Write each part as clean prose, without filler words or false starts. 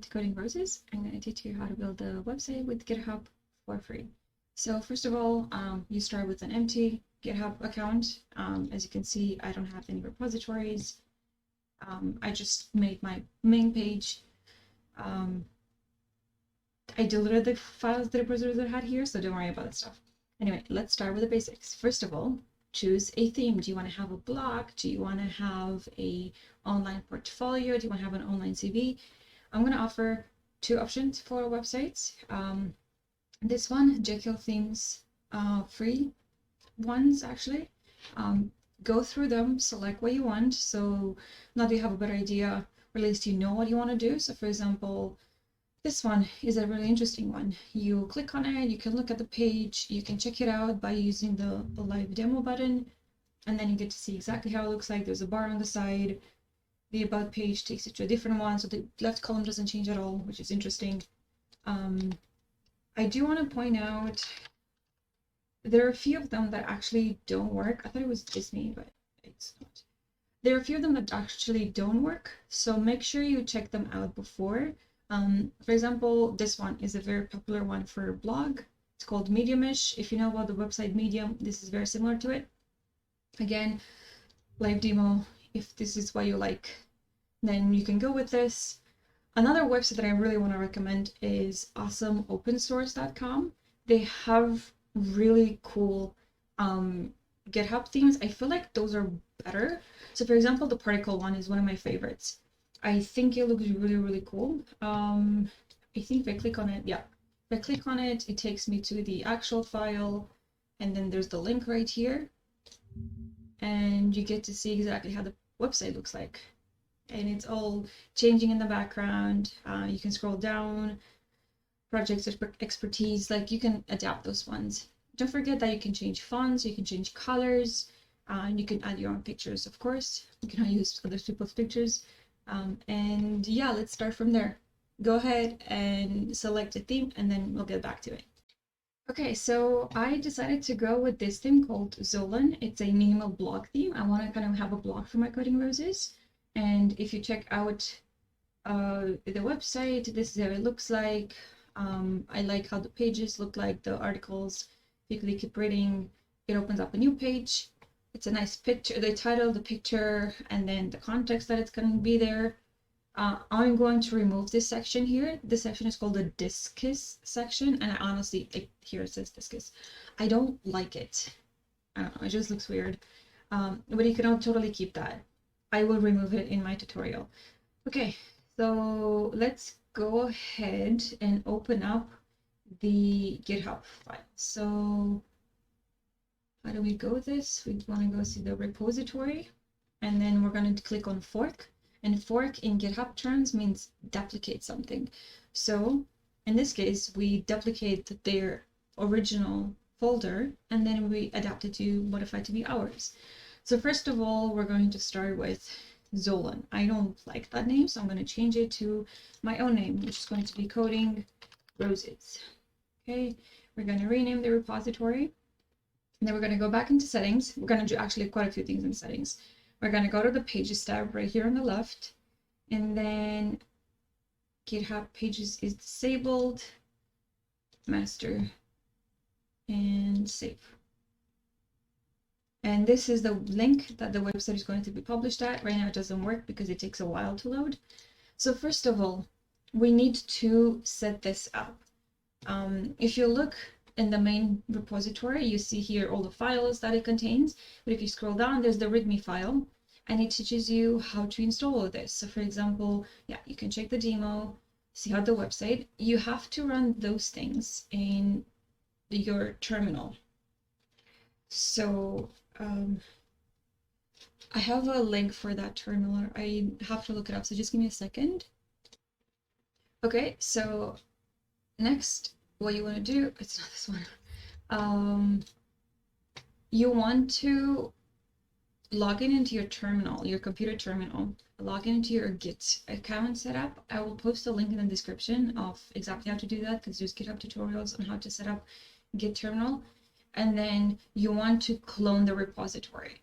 welcome to Coding Roses. I'm going to teach you how to build a website with GitHub for free. So first of all, you start with an empty GitHub account. As you can see, I don't have any repositories. I just made my main page. I deleted the files, the repositories that I had here, so don't worry about that stuff. Anyway, let's start with the basics. First of all, choose a theme. Do you want to have a blog? Do you want to have an online portfolio? Do you want to have an online CV? I'm going to offer two options for websites. This one, Jekyll themes, free ones actually. Go through them, select what you want. So now that you have a better idea, or at least you know what you want to do. So for example, this one is a really interesting one. You click on it, you can look at the page, you can check it out by using the live demo button, and then you get to see exactly how it looks like. There's a bar on the side. The about page takes you to a different one, so the left column doesn't change at all, which is interesting. I do want to point out there are a few of them that actually don't work. I thought it was Disney, but it's not. There are a few of them that actually don't work, so make sure you check them out before. For example, this one is a very popular one for a blog. It's called Medium-ish. If you know about the website Medium, this is very similar to it. Again, live demo. If this is what you like, then you can go with this. Another website that I really want to recommend is awesomeopensource.com. They have really cool GitHub themes. I feel like those are better. So for example, the particle one is one of my favorites. I think it looks really, really cool. I think if I click on it, yeah. If I click on it, it takes me to the actual file, and then there's the link right here. And you get to see exactly how the website looks like. And it's all changing in the background. You can scroll down, project expertise, like you can adapt those ones. Don't forget that you can change fonts, you can change colors, and you can add your own pictures, of course. You can use other people's pictures. And yeah, let's start from there. Go ahead and select a theme, and then we'll get back to it. Okay, so I decided to go with this theme called Zolan. It's a minimal blog theme. I want to kind of have a blog for my Coding Roses. And if you check out the website, this is how it looks like. I like how the pages look like, the articles. If you keep reading, it opens up a new page. It's a nice picture, the title, the picture, and then the context that it's going to be there. I'm going to remove this section here. This section is called the discus section, and I honestly, here it says discus. I don't like it. I don't know, it just looks weird. But you can totally keep that. I will remove it in my tutorial. Okay, so let's go ahead and open up the GitHub file. So how do we go with this? We want to go see the repository, and then we're going to click on fork. And fork in GitHub terms means duplicate something. So in this case, we duplicate their original folder, and then we adapt it to modify it to be ours. So first of all, we're going to start with Zolan. I don't like that name, so I'm going to change it to my own name, which is going to be Coding Roses. Okay, we're going to rename the repository. And then we're going to go back into settings. We're going to do actually quite a few things in settings. We're going to go to the Pages tab right here on the left. And then GitHub Pages is disabled. Master. And save. And this is the link that the website is going to be published at. Right now it doesn't work because it takes a while to load. So first of all, we need to set this up. If you look in the main repository, you see here all the files that it contains. But if you scroll down, there's the README file, and it teaches you how to install all of this. So for example, yeah, you can check the demo, see how the website. You have to run those things in your terminal. So I have a link for that terminal. I have to look it up, so just give me a second. Okay, so next, what you want to do, it's not this one. You want to log in into your terminal, your computer terminal, log in into your Git account setup. I will post a link in the description of exactly how to do that, because there's GitHub tutorials on how to set up Git terminal. And then you want to clone the repository.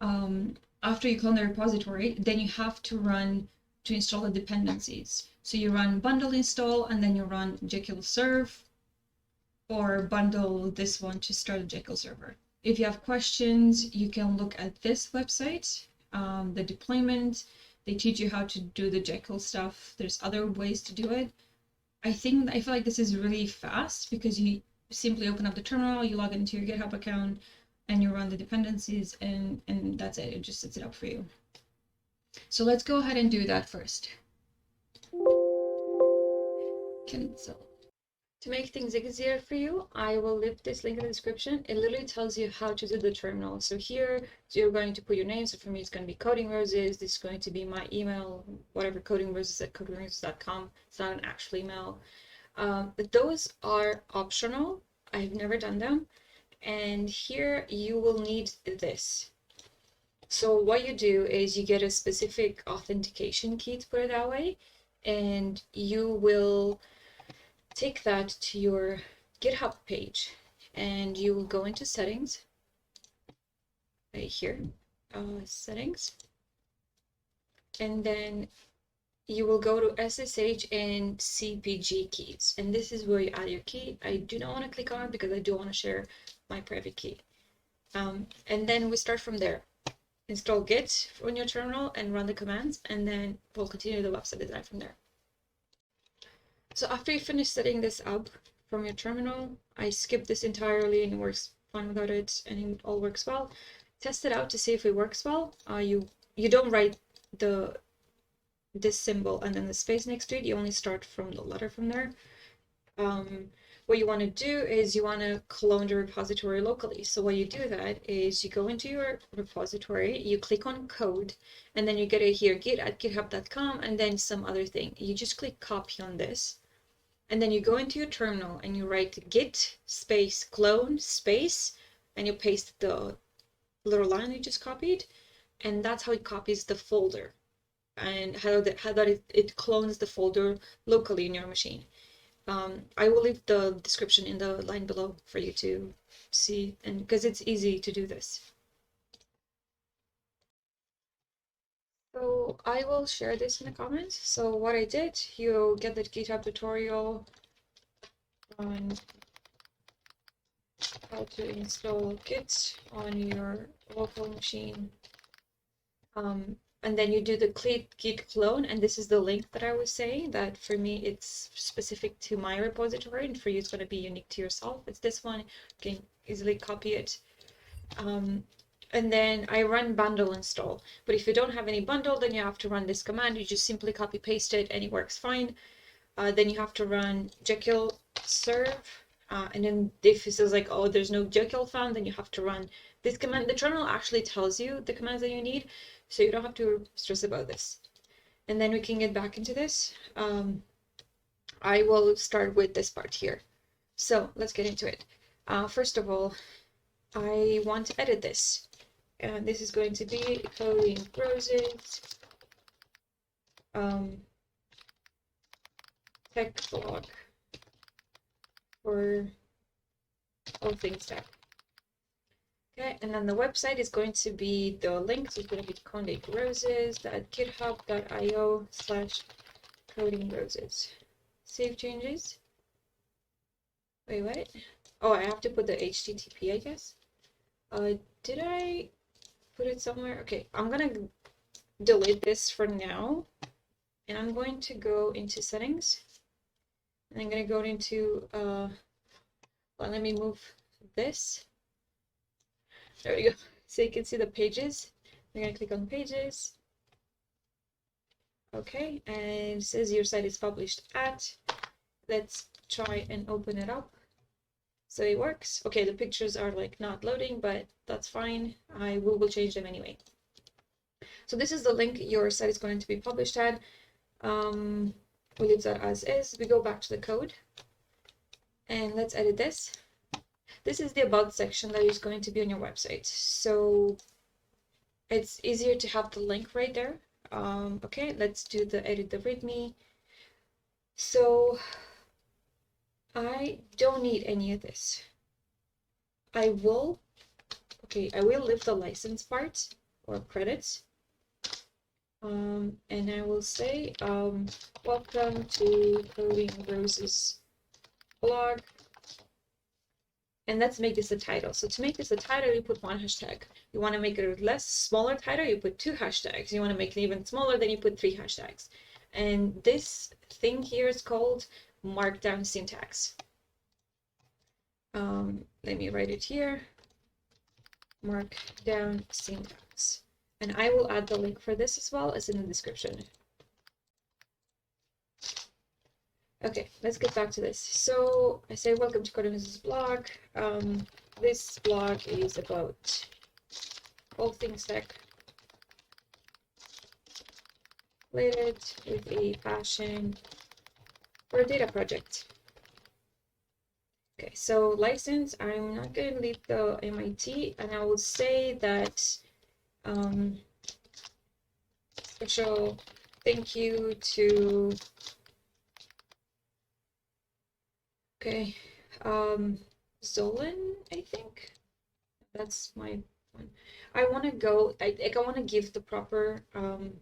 After you clone the repository, then you have to install the dependencies. So you run bundle install and then you run jekyll serve, or bundle this one to start a jekyll server. If you have questions, you can look at this website, the deployment. They teach you how to do the jekyll stuff. There's other ways to do it. I feel like this is really fast because you simply open up the terminal, you log into your GitHub account, and you run the dependencies, and that's it. It just sets it up for you. So let's go ahead and do that first. Cancel. To make things easier for you, I will leave this link in the description. It literally tells you how to do the terminal. So here, you're going to put your name. So for me, it's going to be Coding Roses. This is going to be my email, whatever, codingroses@codingroses.com. It's not an actual email. But those are optional. I've never done them. And here you will need this. So what you do is you get a specific authentication key, to put it that way, and you will take that to your GitHub page, and you will go into settings right here, settings, and then you will go to SSH and CPG keys, and this is where you add your key. I do not want to click on it because I do want to share my private key. And then we start from there. Install Git on your terminal and run the commands, and then we'll continue the website design from there. So after you finish setting this up from your terminal, I skipped this entirely and it works fine without it, and it all works well. Test it out to see if it works well. You don't write this symbol and then the space next to it. You only start from the letter from there. What you want to do is you want to clone the repository locally. So what you do that is you go into your repository, you click on code, and then you get it here, git@github.com, and then some other thing. You just click copy on this, and then you go into your terminal and you write git space clone space, and you paste the little line you just copied, and that's how it copies the folder, and how that it clones the folder locally in your machine. I will leave the description in the line below for you to see, and because it's easy to do this. So I will share this in the comments. So what I did, you get the GitHub tutorial on how to install Git on your local machine. And then you do the git clone, and this is the link that I was saying, that for me it's specific to my repository, and for you it's going to be unique to yourself. It's this one, you can easily copy it. And then I run bundle install, but if you don't have any bundle, then you have to run this command. You just simply copy paste it and it works fine. Then you have to run jekyll serve, and then if it says like, oh, there's no jekyll found, then you have to run this command. The terminal actually tells you the commands that you need, so you don't have to stress about this. And then we can get back into this. I will start with this part here. So let's get into it. First of all, I want to edit this. And this is going to be Coding Roses tech blog for all things tech. Okay, and then the website is going to be the link, so it's going to be condateroses.github.io/codingroses. Save changes. Wait, what? Oh, I have to put the HTTP, I guess. Did I put it somewhere? Okay, I'm gonna delete this for now, and I'm going to go into settings, and I'm gonna go into well, let me move this. There we go. So you can see the pages. I'm gonna click on pages. Okay, and it says your site is published at. Let's try and open it up. So it works. Okay, the pictures are like not loading, but that's fine. We will change them anyway. So this is the link your site is going to be published at. We'll leave that as is. We go back to the code, and let's edit this. This is the about section that is going to be on your website. So it's easier to have the link right there. Okay, let's do the edit the readme. So I don't need any of this. I will leave the license part or credits. And I will say, welcome to Coding Roses blog. And let's make this a title. So to make this a title, you put one hashtag. You want to make it a less smaller title, you put 2 hashtags. You want to make it even smaller, then you put 3 hashtags. And this thing here is called markdown syntax. Let me write it here. Markdown syntax. And I will add the link for this as well as in the description. Okay, let's get back to this. So I say welcome to Coding Roses blog. This blog is about all things tech related with a passion for a data project. Okay, so license, I'm not going to leave the MIT, and I will say that special thank you to Zolan, I think. That's my one. I want to go, I want to give the proper, I want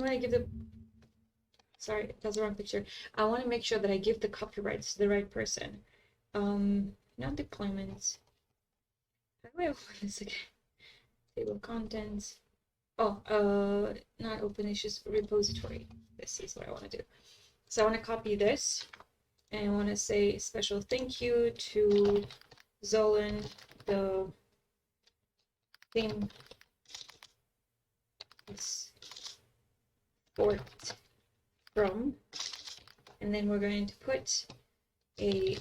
to give the, sorry, that's the wrong picture. I want to make sure that I give the copyrights to the right person. Not deployments. How do I open this again? Table of contents. Oh, not open issues repository. This is what I want to do. So I want to copy this, and I want to say special thank you to Zolan, the theme is forked from, and then we're going to put a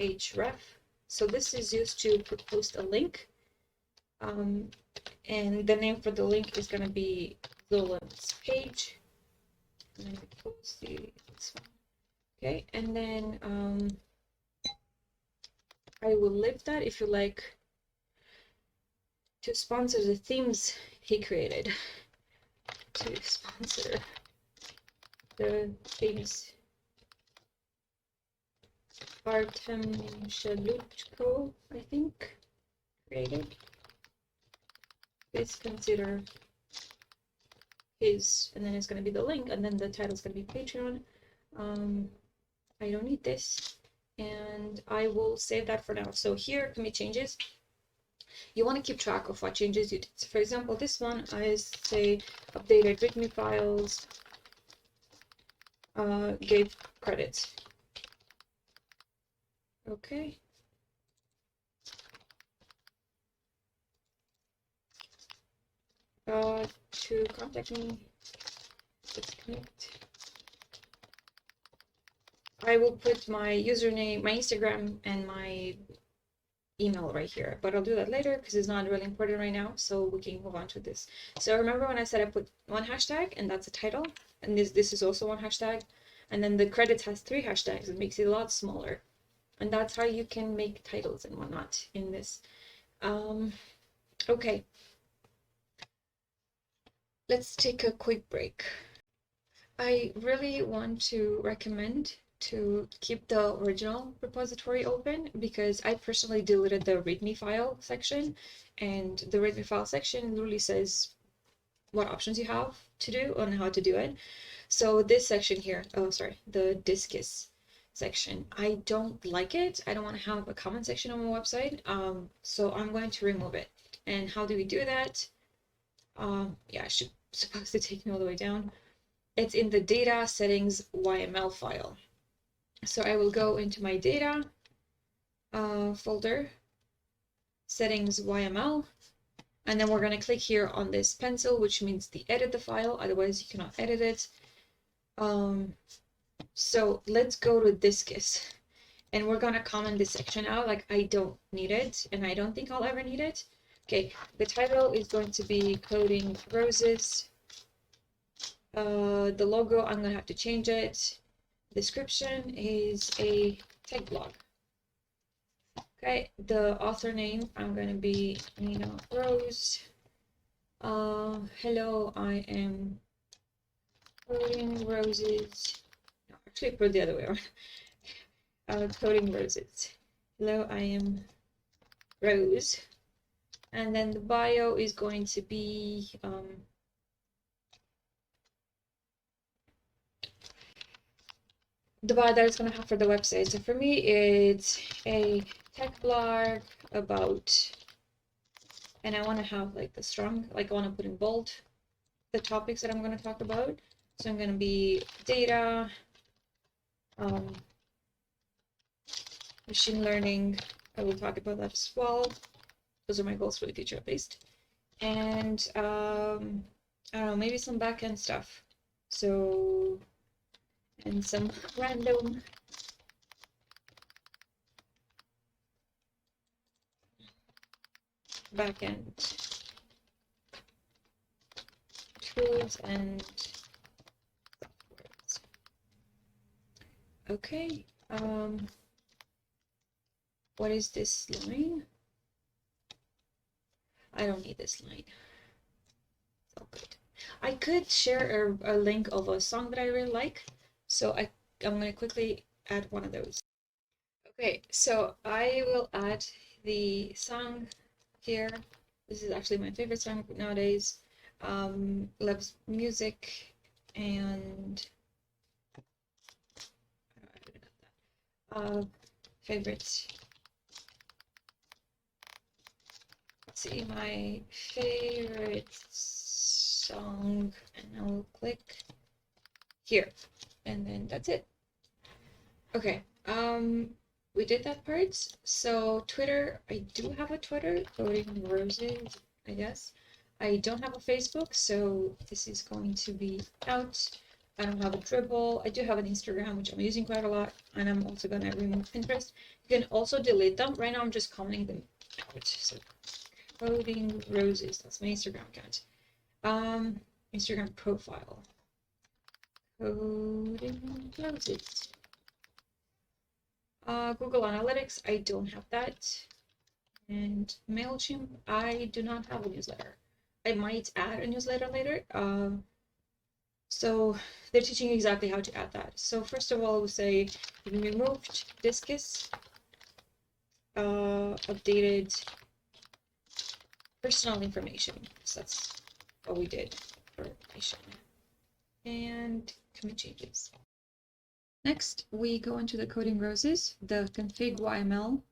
href. So this is used to post a link, and the name for the link is going to be Zolan's page. And then post this one. Okay, and then I will leave that if you like to sponsor the themes he created. To sponsor the themes. Artem Shalutko, I think, created. Please consider his, and then it's going to be the link, and then the title is going to be Patreon. I don't need this, and I will save that for now. So here can be changes. You want to keep track of what changes you did. So for example, this one, I say updated README files, gave credits. Okay. To contact me, let's connect. I will put my username, my Instagram, and my email right here, but I'll do that later because it's not really important right now, so we can move on to this. So remember when I said I put 1 hashtag, and that's a title, and this is also 1 hashtag, and then the credits has 3 hashtags. It makes it a lot smaller, and that's how you can make titles and whatnot in this. Okay, let's take a quick break. I really want to recommend to keep the original repository open because I personally deleted the README file section, and the README file section literally says what options you have to do and how to do it. So this section here, oh sorry, the discus section, I don't like it. I don't want to have a comment section on my website, so I'm going to remove it. And how do we do that? Yeah, I should supposed to take me all the way down. It's in the data settings YML file. So I will go into my data folder, settings YML, and then we're going to click here on this pencil, which means the edit the file, otherwise you cannot edit it. So let's go to discus, and we're going to comment this section out. Like, I don't need it, and I don't think I'll ever need it. Okay, the title is going to be Coding Roses. The logo, I'm going to have to change it. Description is a tech blog. Okay, the author name, I'm going to be Nina Rose. Hello, I am Coding Roses. No, actually put the other way around. Coding Roses. Hello, I am Rose. And then the bio is going to be the bio that it's going to have for the website. So for me, it's a tech blog about, and I want to have like the strong, like I want to put in bold the topics that I'm going to talk about. So I'm going to be data, machine learning. I will talk about that as well. Those are my goals for the future, at least. And I don't know, maybe some backend stuff. So, and some random backend tools and softwares. Okay. What is this line? I don't need this line. It's all good. I could share a link of a song that I really like, so I'm going to quickly add one of those. Okay, so I will add the song here. This is actually my favorite song nowadays. Loves music and favorite. Let's see, my favorite song, and I'll click here, and then that's it. Okay, we did that part. So Twitter, I do have a Twitter, Coding Roses, I guess. I don't have a Facebook, so this is going to be out. I don't have a Dribble. I do have an Instagram, which I'm using quite a lot, and I'm also gonna remove Pinterest. You can also delete them. Right now I'm just commenting them out. So Coding Roses, that's my Instagram account. Instagram profile. Coding Roses. Google Analytics, I don't have that. And MailChimp, I do not have a newsletter. I might add a newsletter later. So they're teaching exactly how to add that. So first of all, we'll say we removed discus, updated personal information. So that's what we did for information. And commit changes. Next, we go into the Coding Roses, the config.yml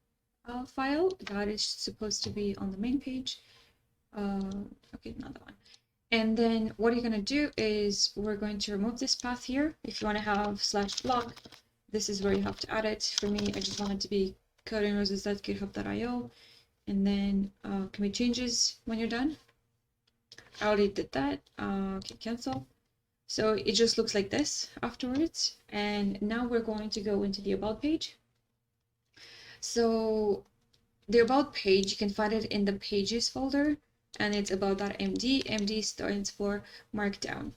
file that is supposed to be on the main page. Okay, not that one. And then what you're going to do is we're going to remove this path here. If you want to have /blog, this is where you have to add it. For me, I just want it to be codingroses.github.io, and then commit changes when you're done. I already did that. Okay, cancel. So it just looks like this afterwards. And now we're going to go into the About page. So the About page, you can find it in the Pages folder, and it's about.md. MD stands for Markdown.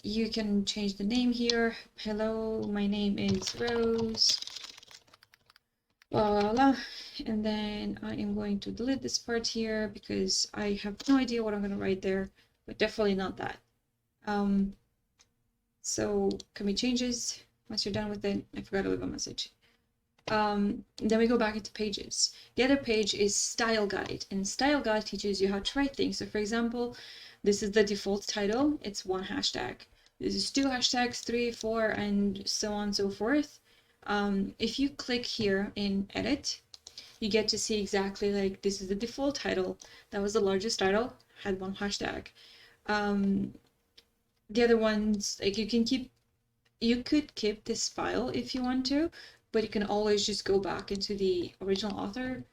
You can change the name here. Hello, my name is Rose. Blah, blah, blah. And then I am going to delete this part here because I have no idea what I'm going to write there, but definitely not that. So commit changes. Once you're done with it, I forgot to leave a message. Then we go back into pages. The other page is style guide, and style guide teaches you how to write things. So for example, this is the default title. It's 1 hashtag. This is 2 hashtags, 3, 4, and so on and so forth. If you click here in edit, you get to see exactly like this is the default title. That was the largest title, had 1 hashtag. The other ones, like you could keep this file if you want to, but you can always just go back into the original author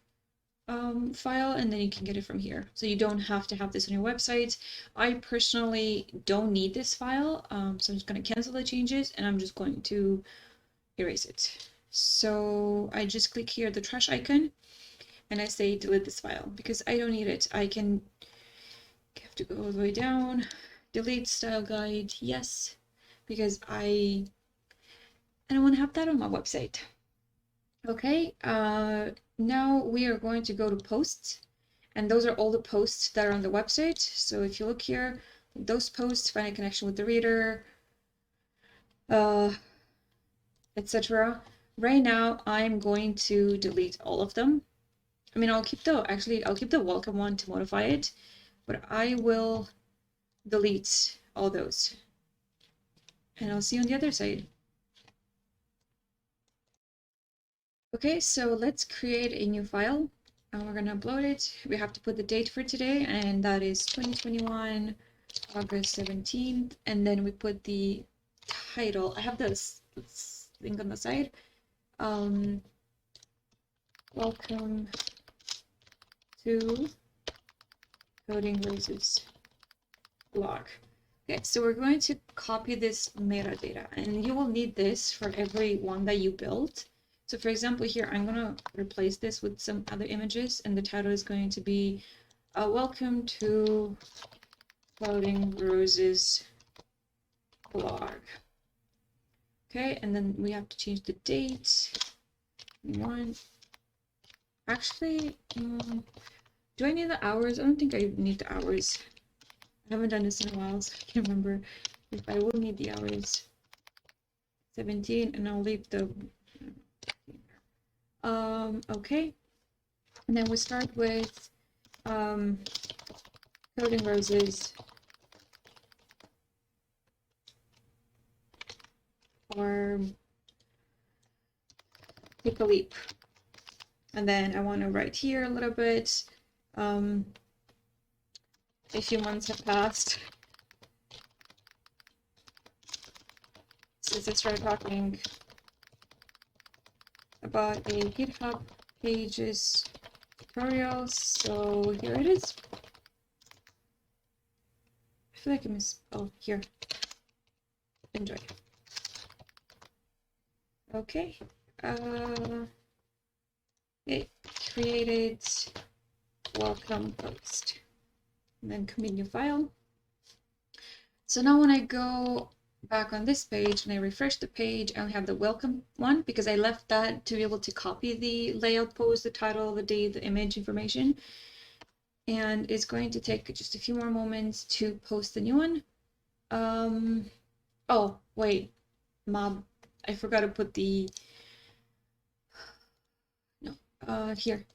file, and then you can get it from here. So you don't have to have this on your website. I personally don't need this file, so I'm just going to cancel the changes, and I'm just going to erase it. So I just click here the trash icon, and I say delete this file because I don't need it. I have to go all the way down. Delete style guide, yes, because I don't want to have that on my website. Okay, now we are going to go to posts, and those are all the posts that are on the website. So if you look here, those posts, find a connection with the reader, etc. Right now, I'm going to delete all of them. I mean, I'll keep the welcome one to modify it, but I will delete all those. And I'll see you on the other side. Okay, so let's create a new file. And we're gonna upload it. We have to put the date for today, and that is 2021, August 17th. And then we put the title. I have this link on the side. Welcome to Coding Roses blog. Okay, so we're going to copy this metadata, and you will need this for every one that you build. So for example, here, I'm gonna replace this with some other images, and the title is going to be Welcome to Coding Roses blog. Okay, and then we have to change the date. Actually, do I need the hours? I don't think I need the hours. I haven't done this in a while, so I can't remember if I will need the hours. 17, and I'll leave the okay. And then we start with Coding Roses or Take a Leap. And then I want to write here a little bit. A few months have passed since I started talking about a GitHub pages tutorial. So here it is. I feel like I missed. Oh, here. Enjoy. Okay. It created welcome post. And then commit new file. So now when I go back on this page and I refresh the page, I only have the welcome one because I left that to be able to copy the layout post, the title, the date, the image information. And it's going to take just a few more moments to post the new one. Oh, wait, Mob, I forgot to put the, no, here.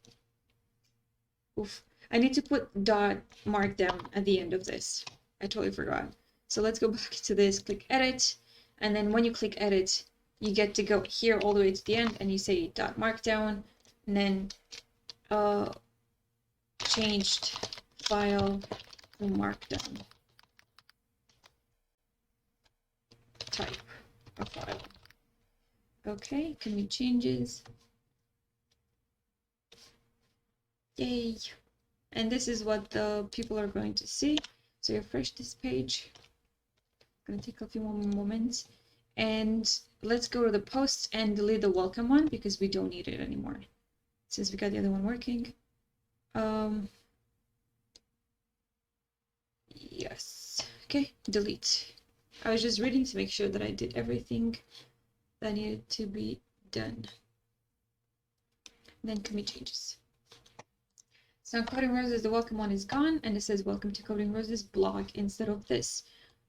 Oof. I need to put dot markdown at the end of this. I totally forgot. So let's go back to this, click edit, and then when you click edit, you get to go here all the way to the end and you say dot markdown, and then changed file to markdown type of file. Okay, commit changes. Yay. And this is what the people are going to see. So refresh this page. Gonna take a few more moments. And let's go to the posts and delete the welcome one because we don't need it anymore since we got the other one working. Yes. Okay, delete. I was just reading to make sure that I did everything that needed to be done. And then commit changes. So now Coding Roses, the welcome one is gone, and it says welcome to Coding Roses blog instead of this.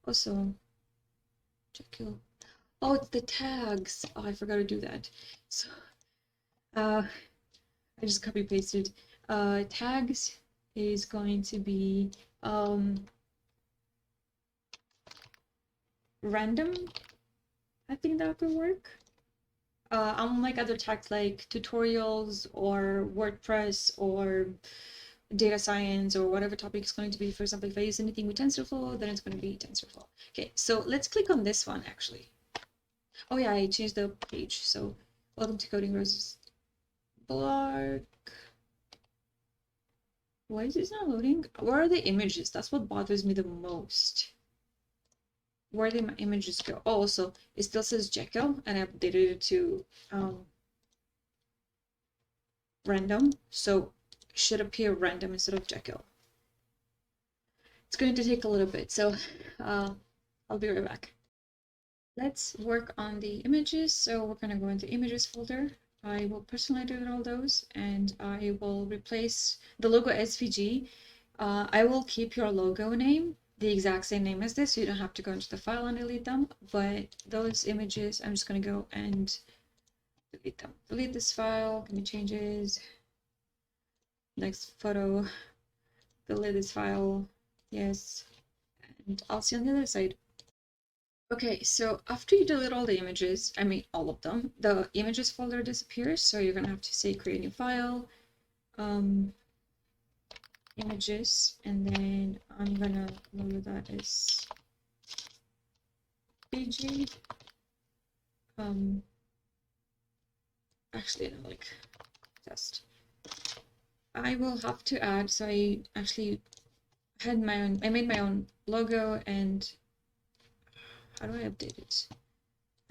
Also, jekyll. Oh, it's the tags. Oh, I forgot to do that. So, I just copy pasted. Tags is going to be random. I think that could work. Unlike other tags like tutorials or WordPress or data science or whatever topic is going to be. For example, if I use anything with TensorFlow, then it's going to be TensorFlow. Okay, so let's click on this one actually. Oh yeah, I changed the page. So welcome to Coding Roses blog. Why is this not loading? Where are the images? That's what bothers me the most. Where did my images go? Oh, also, it still says Jekyll, and I updated it to random, so it should appear random instead of Jekyll. It's going to take a little bit, so I'll be right back. Let's work on the images. So we're going to go into images folder. I will personally delete all those, and I will replace the logo SVG. I will keep your logo name the exact same name as this, so you don't have to go into the file and delete them, but those images, I'm just going to go and delete them. Delete this file, commit changes, next photo, delete this file, yes, and I'll see you on the other side. Okay, so after you delete all the images, I mean all of them, the images folder disappears, so you're gonna have to say create new file, images, and then I'm gonna load that as PG. Actually, no, like test. I will have to add, so I actually had my own, I made my own logo, and how do I update it?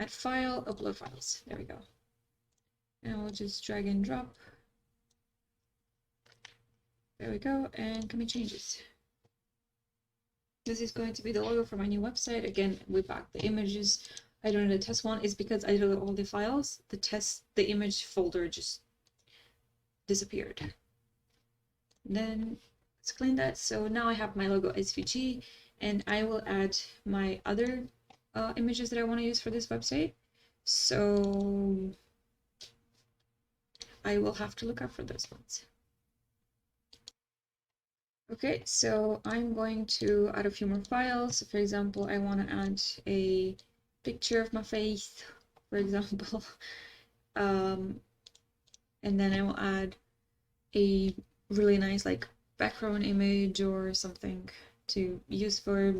Add file, upload files. There we go. And we'll just drag and drop. There we go, and commit changes. This is going to be the logo for my new website. Again, we back the images. I don't know, the test one is because I deleted all the files. The image folder just disappeared. Then let's clean that. So now I have my logo SVG, and I will add my other images that I want to use for this website. So I will have to look out for those ones. Okay, so I'm going to add a few more files. For example, I want to add a picture of my face, for example. And then I will add a really nice like background image or something to use for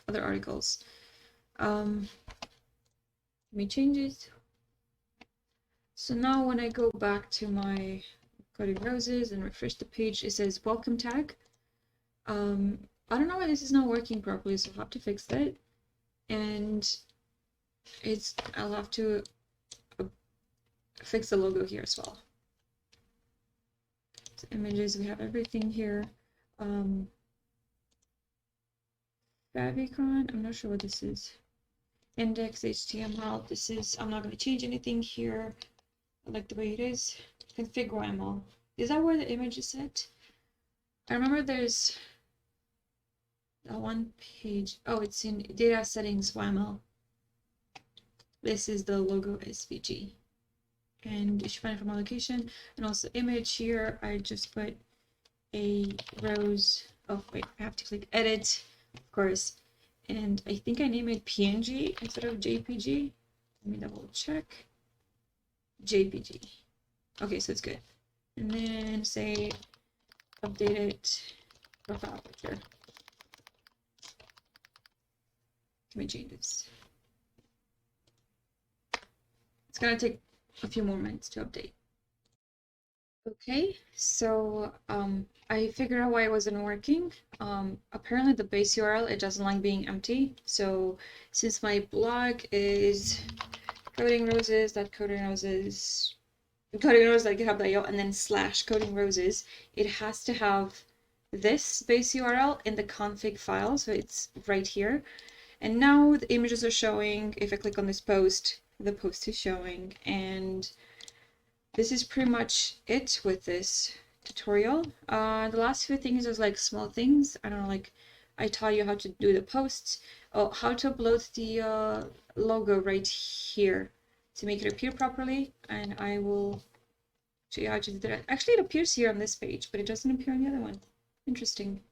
other articles. Make changes. So now when I go back to my Coding Roses and refresh the page, it says welcome tag. I don't know why this is not working properly, so I'll have to fix that. And I'll have to fix the logo here as well. So images, we have everything here. Favicon, I'm not sure what this is. Index HTML, this is, I'm not going to change anything here. I like the way it is. Config YML. Is that where the image is set? I remember there's that one page. Oh, it's in data settings YML. This is the logo SVG. And you should find it from my location. And also image here, I just put a rose. Oh, wait, I have to click edit, of course. And I think I named it PNG instead of JPG. Let me double check. JPG. Okay, so it's good. And then say updated profile picture. Can we change this? It's gonna take a few more minutes to update. Okay, so I figured out why it wasn't working. Apparently the base URL, it doesn't like being empty. So since my blog is codingroses.github.io and then /codingroses, it has to have this base URL in the config file, so it's right here. And now the images are showing. If I click on this post, the post is showing, and this is pretty much it with this tutorial. The last few things is like small things. I don't know, like I taught you how to do the posts, how to upload the logo right here to make it appear properly, and I will show you how to do that. Actually, it appears here on this page, but it doesn't appear on the other one. Interesting.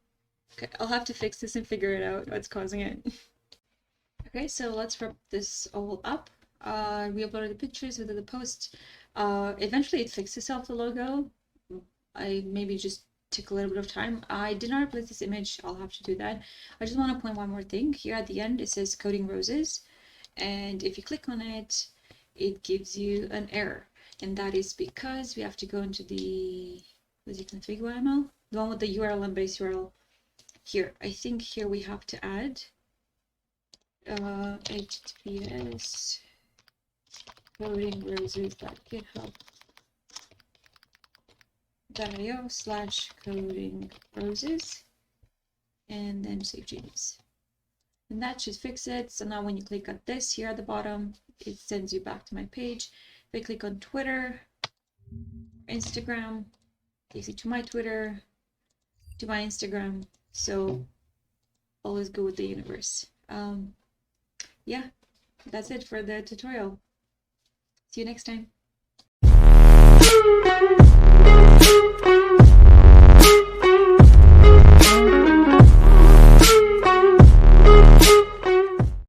Okay, I'll have to fix this and figure it out what's causing it. Okay, so let's wrap this all up. We uploaded the pictures, we did the posts. Eventually it fixed itself, the logo. I maybe just took a little bit of time. I did not replace this image. I'll have to do that. I just want to point one more thing. Here at the end, it says Coding Roses. And if you click on it, it gives you an error. And that is because we have to go into the config YML, the one with the URL and base URL. Here, I think here we have to add https codingroses.github.io/codingroses, and then save changes. And that should fix it. So now when you click on this here at the bottom, it sends you back to my page. If I click on Twitter, Instagram, takes you to my Twitter, to my Instagram. So always go with the universe. Yeah, that's it for the tutorial. See you next time.